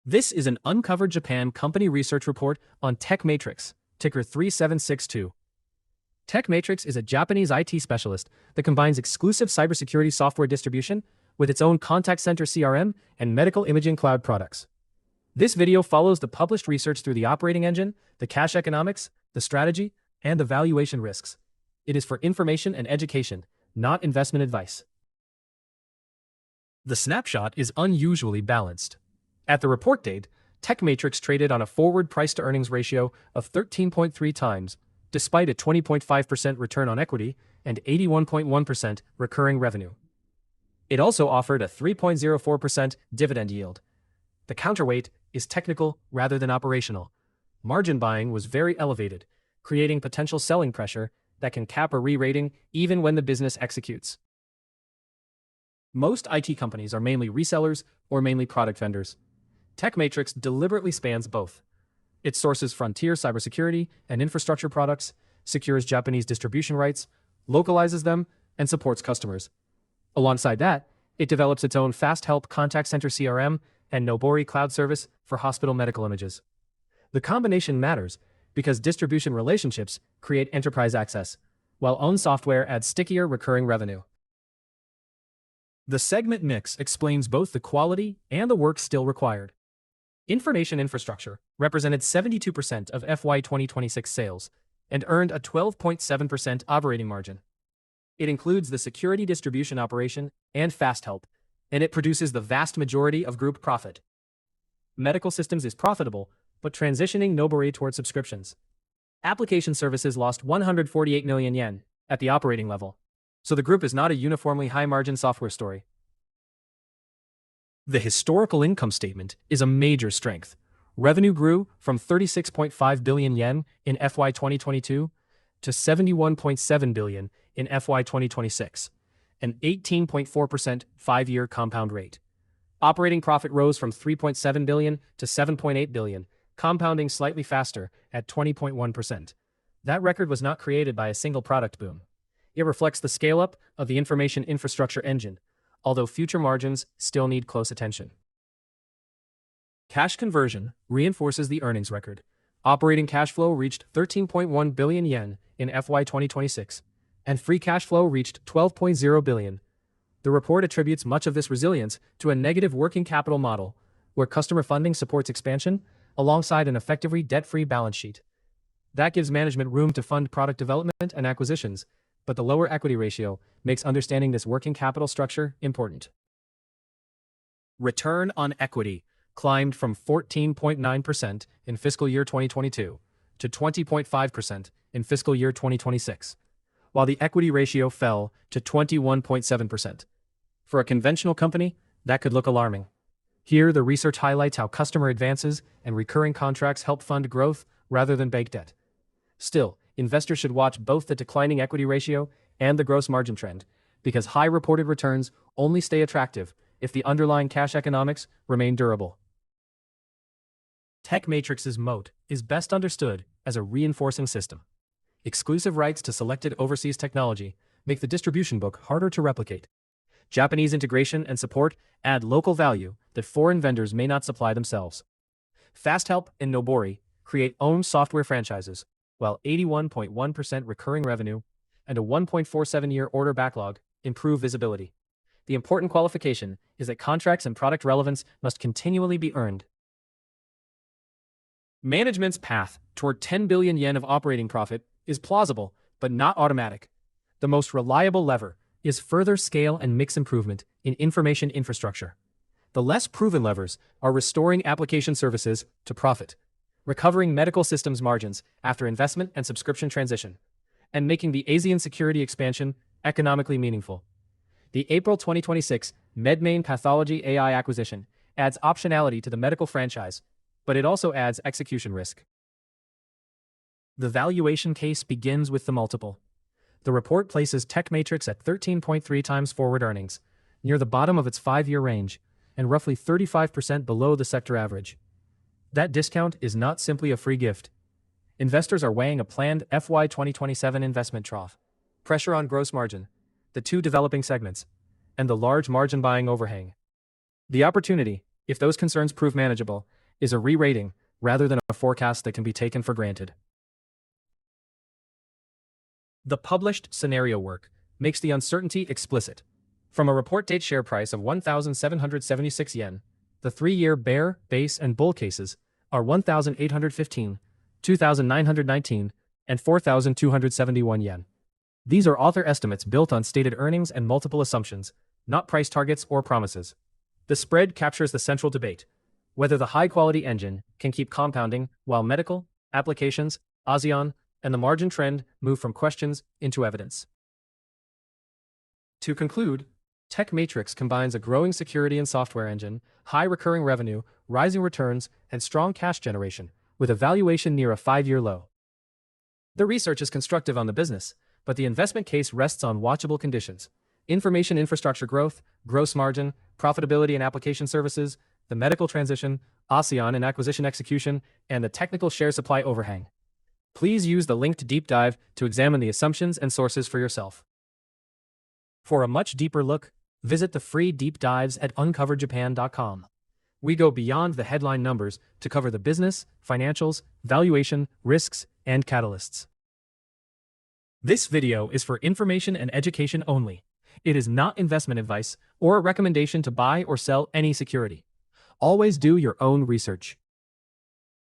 This is an Uncovered Japan company research report on TechMatrix, ticker 3762. TechMatrix is a Japanese IT specialist that combines exclusive cybersecurity software distribution with its own contact center CRM and medical imaging cloud products. This video follows the published research through the operating engine, the cash economics, the strategy, and the valuation risks. It is for information and education, not investment advice. The snapshot is unusually balanced. At the report date, TechMatrix traded on a forward price-to-earnings ratio of 13.3 times, despite a 20.5% return on equity and 81.1% recurring revenue. It also offered a 3.04% dividend yield. The counterweight is technical rather than operational. Margin buying was very elevated, creating potential selling pressure that can cap a re-rating even when the business executes. Most IT companies are mainly resellers or mainly product vendors. TechMatrix deliberately spans both. It sources frontier cybersecurity and infrastructure products, secures Japanese distribution rights, localizes them, and supports customers. Alongside that, it develops its own fast help contact center CRM and Nobori cloud service for hospital medical images. The combination matters because distribution relationships create enterprise access, while owned software adds stickier recurring revenue. The segment mix explains both the quality and the work still required. Information infrastructure represented 72% of FY 2026 sales and earned a 12.7% operating margin. It includes the security distribution operation and fast help, and it produces the vast majority of group profit. Medical systems is profitable, but transitioning Nobori toward subscriptions. Application services lost 148 million yen at the operating level, so the group is not a uniformly high-margin software story. The historical income statement is a major strength. Revenue grew from 36.5 billion yen in FY 2022 to 71.7 billion in FY 2026, an 18.4% 5-year compound rate. Operating profit rose from 3.7 billion to 7.8 billion, compounding slightly faster at 20.1%. That record was not created by a single product boom. It reflects the scale-up of the information infrastructure engine, although future margins still need close attention. Cash conversion reinforces the earnings record. Operating cash flow reached 13.1 billion yen in FY 2026, and free cash flow reached 12.0 billion. The report attributes much of this resilience to a negative working capital model, where customer funding supports expansion alongside an effectively debt-free balance sheet. That gives management room to fund product development and acquisitions, but the lower equity ratio makes understanding this working capital structure important. Return on equity climbed from 14.9% in fiscal year 2022 to 20.5% in fiscal year 2026, while the equity ratio fell to 21.7%. For a conventional company, that could look alarming. Here, the research highlights how customer advances and recurring contracts help fund growth rather than bank debt. Still, investors should watch both the declining equity ratio and the gross margin trend, because high reported returns only stay attractive if the underlying cash economics remain durable. TechMatrix's moat is best understood as a reinforcing system. Exclusive rights to selected overseas technology make the distribution book harder to replicate. Japanese integration and support add local value that foreign vendors may not supply themselves. Fast Help and Nobori create owned software franchises, while 81.1% recurring revenue and a 1.47-year order backlog improve visibility. The important qualification is that contracts and product relevance must continually be earned. Management's path toward 10 billion yen of operating profit is plausible, but not automatic. The most reliable lever is further scale and mix improvement in information infrastructure. The less proven levers are restoring application services to profit, recovering medical systems margins after investment and subscription transition, and making the ASEAN security expansion economically meaningful. The April 2026 MedMain Pathology AI acquisition adds optionality to the medical franchise, but it also adds execution risk. The valuation case begins with the multiple. The report places TechMatrix at 13.3 times forward earnings, near the bottom of its 5-year range, and roughly 35% below the sector average. That discount is not simply a free gift. Investors are weighing a planned FY 2027 investment trough, pressure on gross margin, the two developing segments, and the large margin buying overhang. The opportunity, if those concerns prove manageable, is a re-rating rather than a forecast that can be taken for granted. The published scenario work makes the uncertainty explicit. From a report date share price of 1,776 yen, the 3-year bear, base, and bull cases are 1,815, 2,919, and 4,271 yen. These are author estimates built on stated earnings and multiple assumptions, not price targets or promises. The spread captures the central debate: whether the high-quality engine can keep compounding while medical, applications, ASEAN, and the margin trend move from questions into evidence. To conclude, TechMatrix combines a growing security and software engine, high recurring revenue, rising returns, and strong cash generation, with a valuation near a 5-year low. The research is constructive on the business, but the investment case rests on watchable conditions: information infrastructure growth, gross margin, profitability and application services, the medical transition, ASEAN and acquisition execution, and the technical share supply overhang. Please use the linked deep dive to examine the assumptions and sources for yourself. For a much deeper look, visit the free deep dives at uncoverjapan.com. We go beyond the headline numbers to cover the business, financials, valuation, risks, and catalysts. This video is for information and education only. It is not investment advice or a recommendation to buy or sell any security. Always do your own research.